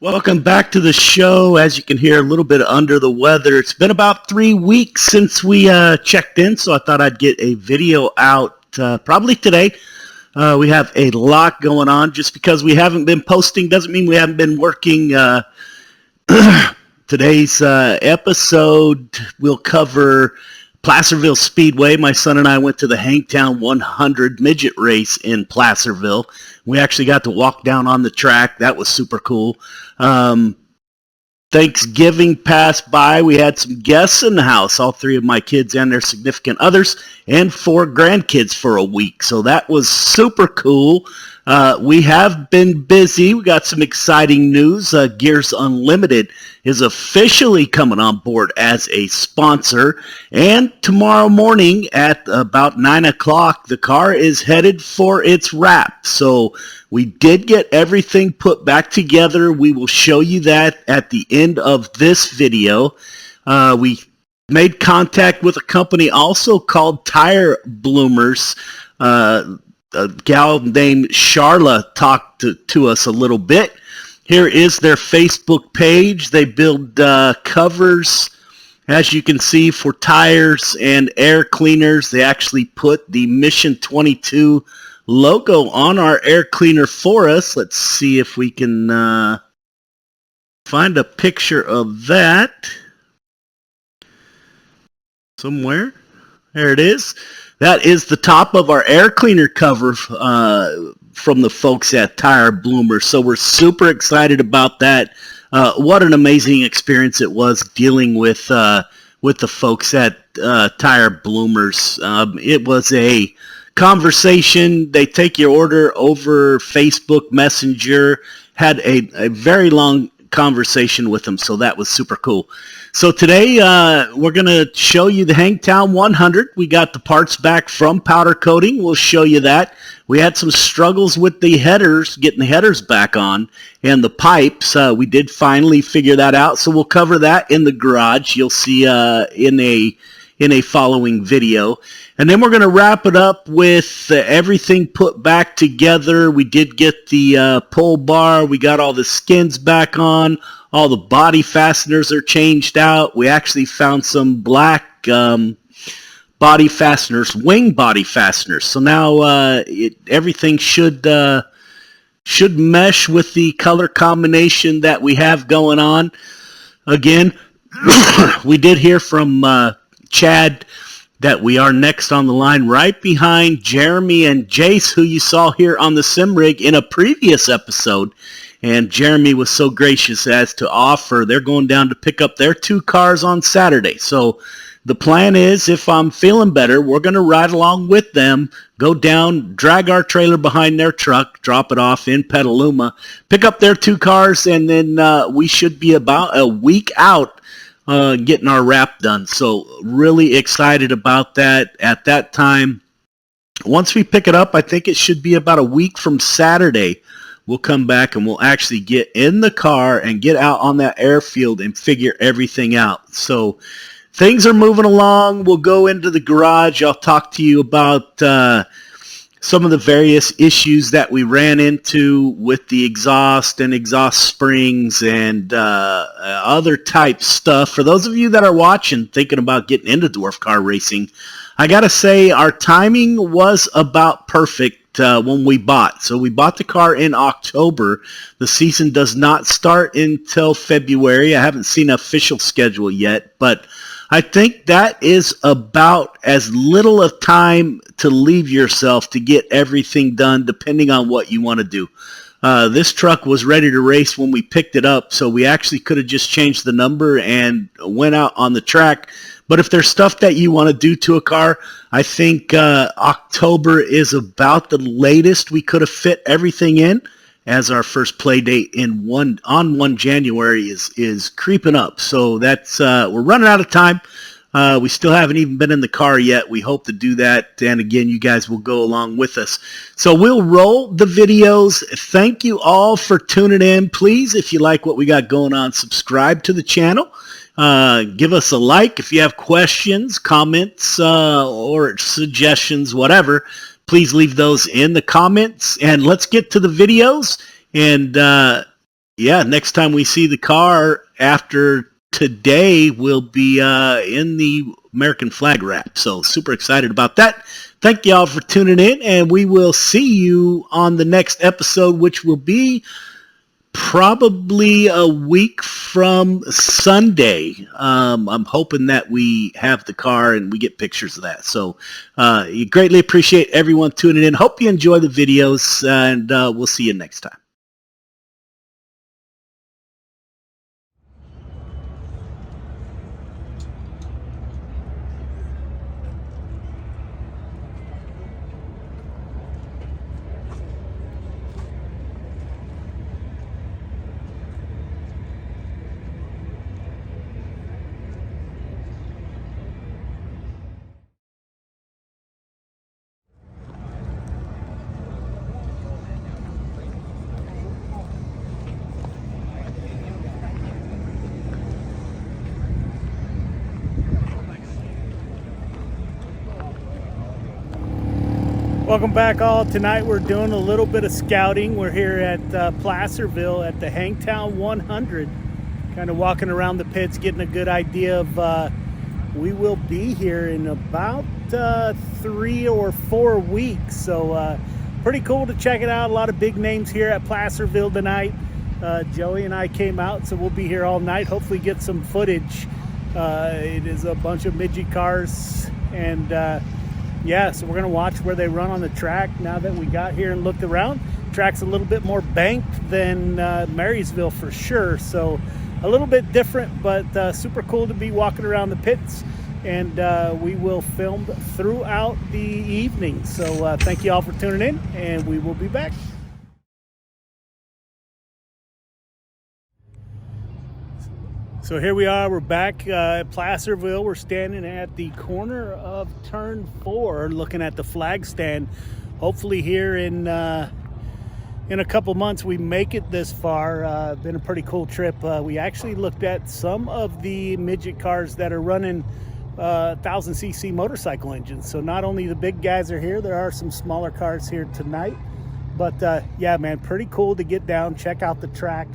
Welcome back to the show. As you can hear, a little bit under the weather. It's been about 3 weeks since we checked in, so I thought I'd get a video out probably today. We have a lot going on. Just because we haven't been posting doesn't mean we haven't been working. Today's episode will cover Placerville Speedway. My son and I went to the Hangtown 100 midget race in Placerville. We actually got to walk down on the track. That was super cool. Thanksgiving passed by. We had some guests in the house, all 3 of my kids and their significant others, and 4 grandkids for a week. So that was super cool. We have been busy. We got some exciting news. Gears Unlimited is officially coming on board as a sponsor. And tomorrow morning at about 9 o'clock, the car is headed for its wrap. So we did get everything put back together. We will show you that at the end of this video. We made contact with a company also called Tire Bloomers. A gal named Charla talked to us a little bit. Here is their Facebook page. They build covers, as you can see, for tires and air cleaners. They actually put the Mission 22 logo on our air cleaner for us. Let's see if we can find a picture of that somewhere. There it is. That is the top of our air cleaner cover from the folks at Tire Bloomers. So we're super excited about that. What an amazing experience it was dealing with the folks at Tire Bloomers. It was a conversation. They take your order over Facebook Messenger. Had a very long conversation with them, so that was super cool. So today we're going to show you the Hangtown 100. We got the parts back from powder coating. We'll show you that. We had some struggles with the headers, getting the headers back on, and the pipes. We did finally figure that out, so we'll cover that in the garage. You'll see in a following video. And then we're going to wrap it up with everything put back together. We did get the pull bar. We got all the skins back on. All the body fasteners are changed out. We actually found some black body fasteners, wing body fasteners. So now everything should mesh with the color combination that we have going on. Again, we did hear from Chad that we are next on the line right behind Jeremy and Jace, who you saw here on the Sim Rig in a previous episode. And Jeremy was so gracious as to offer. They're going down to pick up their 2 cars on Saturday. So the plan is, if I'm feeling better, we're going to ride along with them, go down, drag our trailer behind their truck, drop it off in Petaluma, pick up their 2 cars, and then we should be about a week out getting our wrap done. So really excited about that. At that time, once we pick it up, I think it should be about a week from Saturday. We'll come back and we'll actually get in the car and get out on that airfield and figure everything out. So things are moving along. We'll go into the garage. I'll talk to you about some of the various issues that we ran into with the exhaust and exhaust springs and other type stuff. For those of you that are watching, thinking about getting into dwarf car racing, I got to say our timing was about perfect. When we bought. So we bought the car in October. The season does not start until February. I haven't seen an official schedule yet, but I think that is about as little of time to leave yourself to get everything done, depending on what you want to do. This truck was ready to race when we picked it up, so we actually could have just changed the number and went out on the track. But if there's stuff that you want to do to a car, I think October is about the latest we could have fit everything in, as our first play date on 1 January is creeping up. So that's we're running out of time. We still haven't even been in the car yet. We hope to do that, and again, you guys will go along with us. So we'll roll the videos. Thank you all for tuning in. Please, if you like what we got going on, subscribe to the channel. Give us a like. If you have questions, comments, or suggestions, whatever, please leave those in the comments. And let's get to the videos. And Yeah, next time we see the car after today, we'll be in the American flag wrap. So super excited about that. Thank y'all for tuning in, and we will see you on the next episode, which will be probably a week from Sunday. I'm hoping that we have the car and we get pictures of that. So you greatly appreciate everyone tuning in. Hope you enjoy the videos, and we'll see you next time. Welcome back all. Tonight we're doing a little bit of scouting. We're here at Placerville at the Hangtown 100. Kind of walking around the pits, getting a good idea of, we will be here in about 3 or 4 weeks. So pretty cool to check it out. A lot of big names here at Placerville tonight. Joey and I came out, so we'll be here all night. Hopefully get some footage. It is a bunch of midget cars, and yeah, so we're gonna watch where they run on the track now that we got here and looked around. Track's a little bit more banked than Marysville for sure, so a little bit different, but super cool to be walking around the pits, and we will film throughout the evening. So thank you all for tuning in, and we will be back. So here we are, we're back at Placerville. We're standing at the corner of turn 4, looking at the flag stand. Hopefully here in a couple months we make it this far. Been a pretty cool trip. We actually looked at some of the midget cars that are running 1000cc motorcycle engines. So not only the big guys are here, there are some smaller cars here tonight. But yeah, man, pretty cool to get down, check out the track.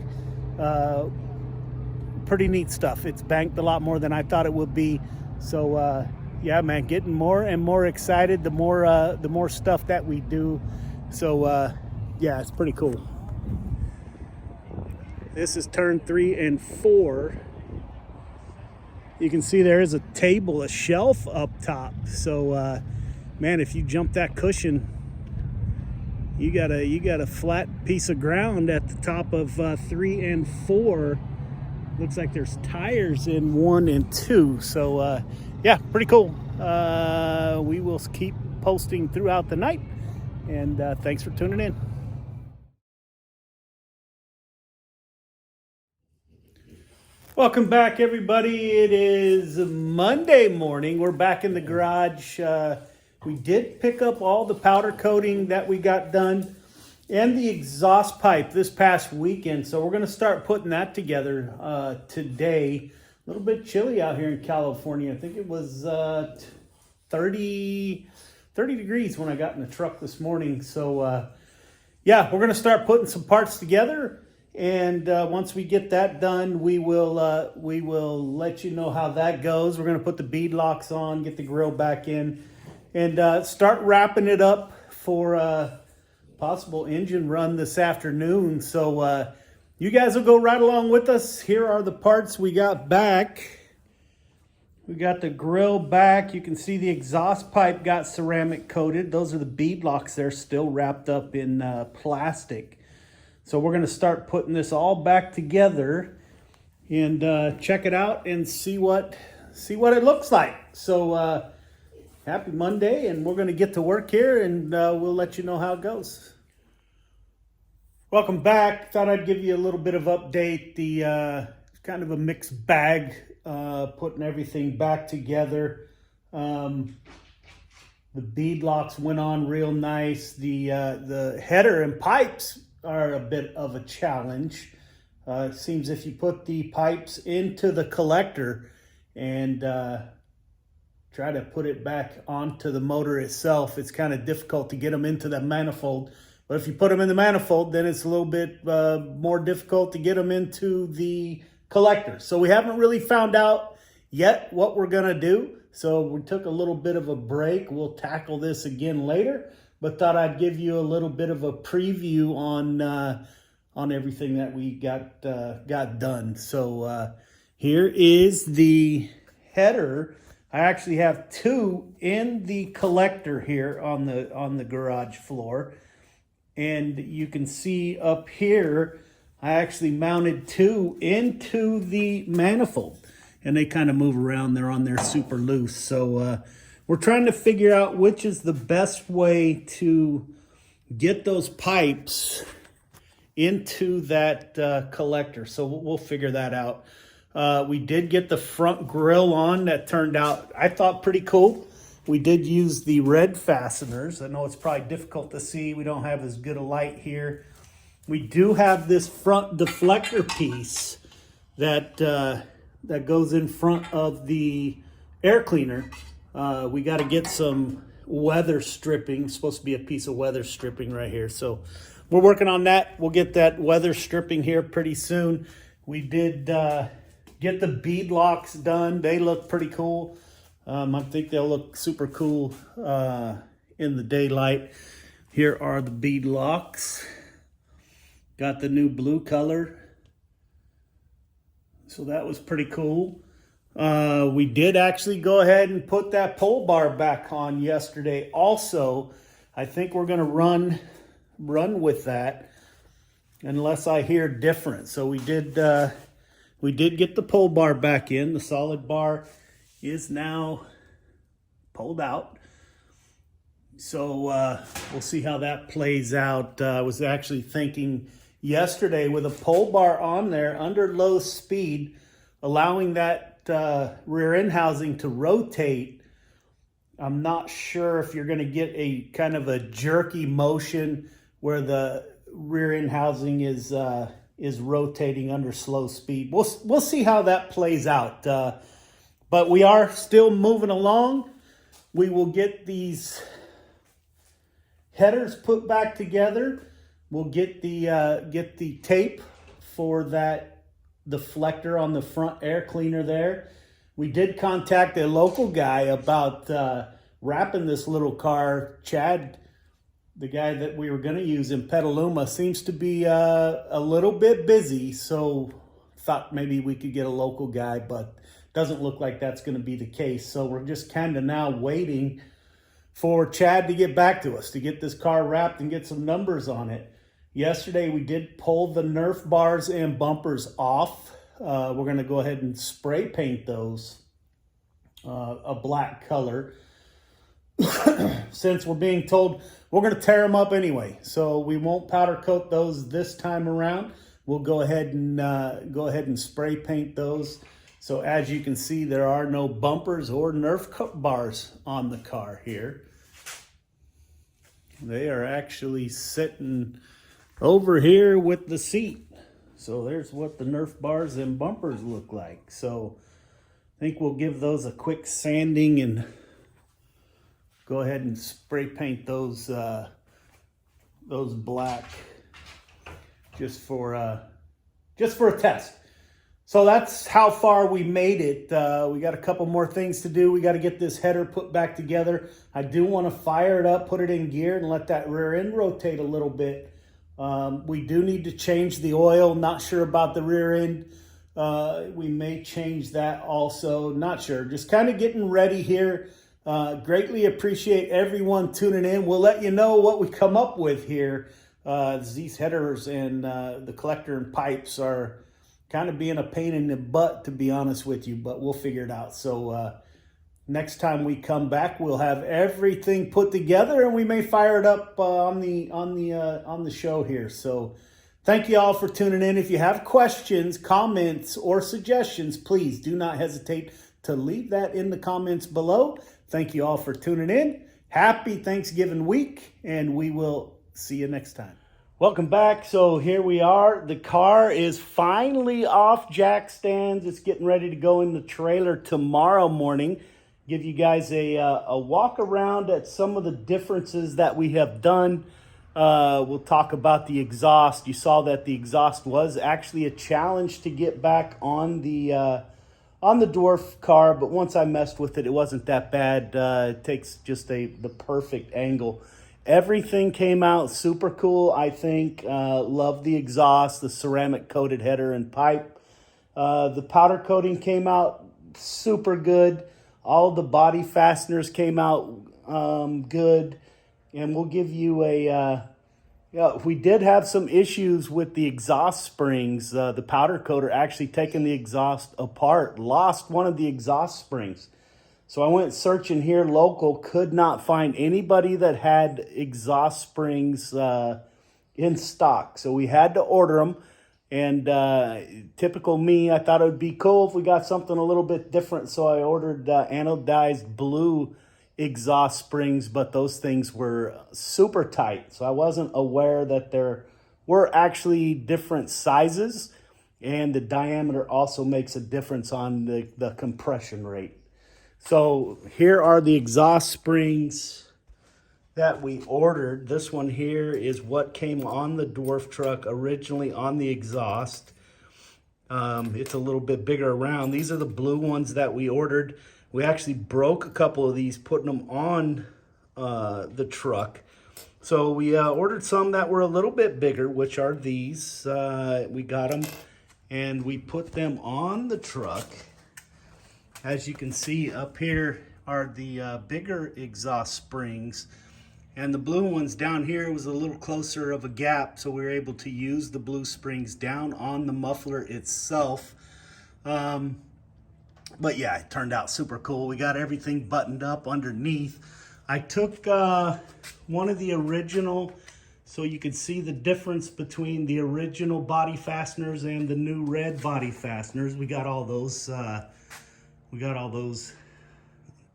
Pretty neat stuff. It's banked a lot more than I thought it would be. So yeah, man, getting more and more excited the more stuff that we do. So yeah, it's pretty cool. This is turn 3 and 4. You can see there is a table, a shelf up top. So man, if you jump that cushion, you got a flat piece of ground at the top of 3 and 4. Looks like there's tires in 1 and 2. So yeah, pretty cool. We will keep posting throughout the night, and thanks for tuning in. Welcome back, everybody. It is Monday morning. We're back in the garage. We did pick up all the powder coating that we got done and the exhaust pipe this past weekend. So we're going to start putting that together today. A little bit chilly out here in California. I think it was 30 degrees when I got in the truck this morning. So yeah, we're going to start putting some parts together. And once we get that done, we will let you know how that goes. We're going to put the bead locks on, get the grill back in, and start wrapping it up for possible engine run this afternoon. So you guys will go right along with us. Here are the parts we got back. We got the grill back. You can see the exhaust pipe got ceramic coated. Those are the bead locks. They're still wrapped up in plastic. So we're going to start putting this all back together and check it out and see what it looks like. So happy Monday, and we're going to get to work here, and we'll let you know how it goes. Welcome back. Thought I'd give you a little bit of update. The kind of a mixed bag, putting everything back together. The bead locks went on real nice. The header and pipes are a bit of a challenge. It seems if you put the pipes into the collector and try to put it back onto the motor itself, it's kind of difficult to get them into the manifold But if you put them in the manifold, then it's a little bit more difficult to get them into the collector. So we haven't really found out yet what we're going to do. So we took a little bit of a break. We'll tackle this again later, but thought I'd give you a little bit of a preview on everything that we got done. So here is the header. I actually have two in the collector here on the garage floor. And you can see up here, I actually mounted two into the manifold. And they kind of move around. They're on there super loose. So we're trying to figure out which is the best way to get those pipes into that collector. So we'll figure that out. We did get the front grill on. That turned out, I thought, pretty cool. We did use the red fasteners. I know it's probably difficult to see. We don't have as good a light here. We do have this front deflector piece that that goes in front of the air cleaner. We got to get some weather stripping. It's supposed to be a piece of weather stripping right here. So we're working on that. We'll get that weather stripping here pretty soon. We did get the bead locks done. They look pretty cool. I think they'll look super cool in the daylight. Here are the bead locks. Got the new blue color. So that was pretty cool. We did actually go ahead and put that pole bar back on yesterday. Also, I think we're going to run with that unless I hear different. So we did get the pole bar back in. The solid bar is now pulled out. So we'll see how that plays out. I was actually thinking yesterday with a pole bar on there under low speed, allowing that rear end housing to rotate. I'm not sure if you're going to get a kind of a jerky motion where the rear end housing is rotating under slow speed. We'll see how that plays out. But we are still moving along. We will get these headers put back together. We'll get the tape for that deflector on the front air cleaner there. We did contact a local guy about wrapping this little car. Chad, the guy that we were going to use in Petaluma, seems to be a little bit busy. So thought maybe we could get a local guy, but doesn't look like that's going to be the case. So we're just kind of now waiting for Chad to get back to us, to get this car wrapped and get some numbers on it. Yesterday, we did pull the Nerf bars and bumpers off. We're going to go ahead and spray paint those a black color. Since we're being told we're going to tear them up anyway. So we won't powder coat those this time around. We'll go ahead and spray paint those. So as you can see, there are no bumpers or Nerf bars on the car here. They are actually sitting over here with the seat. So there's what the Nerf bars and bumpers look like. So I think we'll give those a quick sanding and go ahead and spray paint those black just for a test. So that's how far we made it. We got a couple more things to do. We got to get this header put back together. I do want to fire it up, put it in gear, and let that rear end rotate a little bit. We do need to change the oil. Not sure about the rear end. We may change that also. Not sure. Just kind of getting ready here. Greatly appreciate everyone tuning in. We'll let you know what we come up with here. These headers and the collector and pipes are kind of being a pain in the butt, to be honest with you, but we'll figure it out. So next time we come back, we'll have everything put together, and we may fire it up on the show here. So thank you all for tuning in. If you have questions, comments, or suggestions, please do not hesitate to leave that in the comments below. Thank you all for tuning in. Happy Thanksgiving week, and we will see you next time. Welcome back. So here we are. The car is finally off jack stands. It's getting ready to go in the trailer tomorrow morning. Give you guys a walk around at some of the differences that we have done. We'll talk about the exhaust. You saw that the exhaust was actually a challenge to get back on the dwarf car, but once I messed with it, it wasn't that bad. It takes just the perfect angle. Everything came out super cool, I think. Love the exhaust, the ceramic coated header and pipe. The powder coating came out super good. All the body fasteners came out good. And we'll give you we did have some issues with the exhaust springs. The powder coater actually taking the exhaust apart, lost one of the exhaust springs. So I went searching here local, could not find anybody that had exhaust springs in stock. So we had to order them. And typical me, I thought it would be cool if we got something a little bit different. So I ordered anodized blue exhaust springs, but those things were super tight. So I wasn't aware that there were actually different sizes. And the diameter also makes a difference on the compression rate. So here are the exhaust springs that we ordered. This one here is what came on the dwarf truck originally on the exhaust. It's a little bit bigger around. These are the blue ones that we ordered. We actually broke a couple of these putting them on the truck. So we ordered some that were a little bit bigger, which are these. We got them and we put them on the truck. As you can see up here are the bigger exhaust springs, and the blue ones down here was a little closer of a gap, so we were able to use the blue springs down on the muffler itself. But yeah, it turned out super cool. We got everything buttoned up underneath. I took one of the original, so you can see the difference between the original body fasteners and the new red body fasteners. We got all those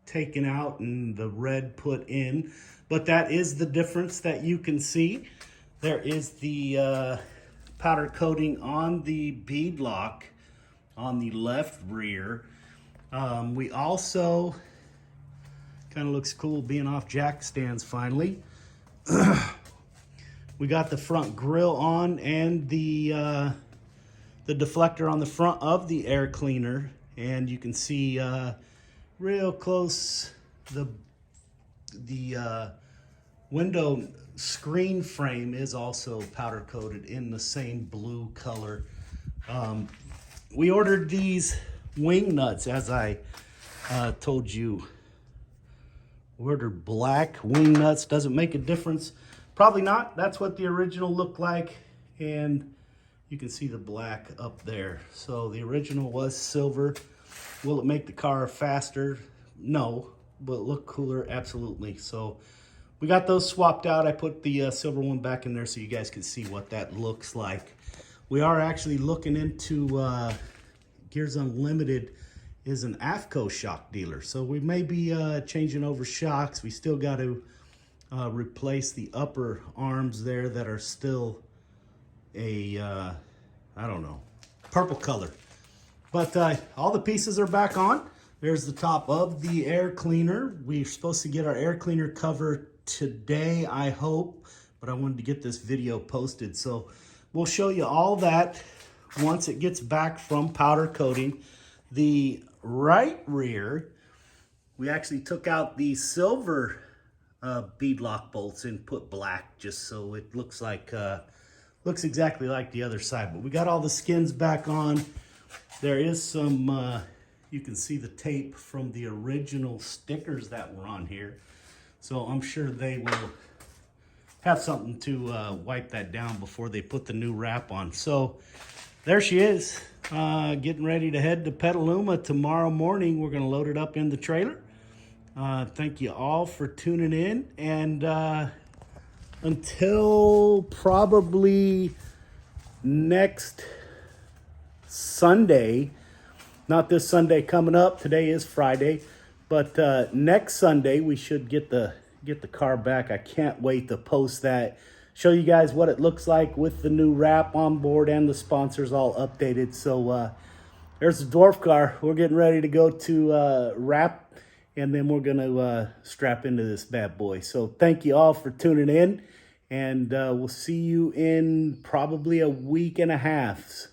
taken out and the red put in, but that is the difference that you can see. There is the powder coating on the bead lock on the left rear. We also, kind of looks cool being off jack stands finally. We got the front grille on and the deflector on the front of the air cleaner. And you can see real close the window screen frame is also powder coated in the same blue color. We ordered these wing nuts, as I told you. We ordered black wing nuts. Doesn't make a difference. Probably not. That's what the original looked like. And you can see the black up there. So the original was silver. Will it make the car faster? No. Will it look cooler? Absolutely. So we got those swapped out. I put the silver one back in there so you guys can see what that looks like. We are actually looking into Gears Unlimited is an AFCO shock dealer. So we may be changing over shocks. We still got to replace the upper arms there that are still a I don't know, purple color. But all the pieces are back on. There's the top of the air cleaner. We're supposed to get our air cleaner cover today, I hope, but I wanted to get this video posted. So we'll show you all that once it gets back from powder coating. The right rear, we actually took out the silver bead lock bolts and put black just so it looks like looks exactly like the other side. But we got all the skins back on. There is some you can see the tape from the original stickers that were on here, so I'm sure they will have something to wipe that down before they put the new wrap on. So there she is, getting ready to head to Petaluma tomorrow morning. We're going to load it up in the trailer. Thank you all for tuning in, and until probably next Sunday, not this Sunday coming up, today is Friday, but next Sunday we should get the car back. I can't wait to post that, show you guys what it looks like with the new wrap on board and the sponsors all updated. So there's the dwarf car. We're getting ready to go to wrap, and then we're going to strap into this bad boy. So thank you all for tuning in, and we'll see you in probably a week and a half.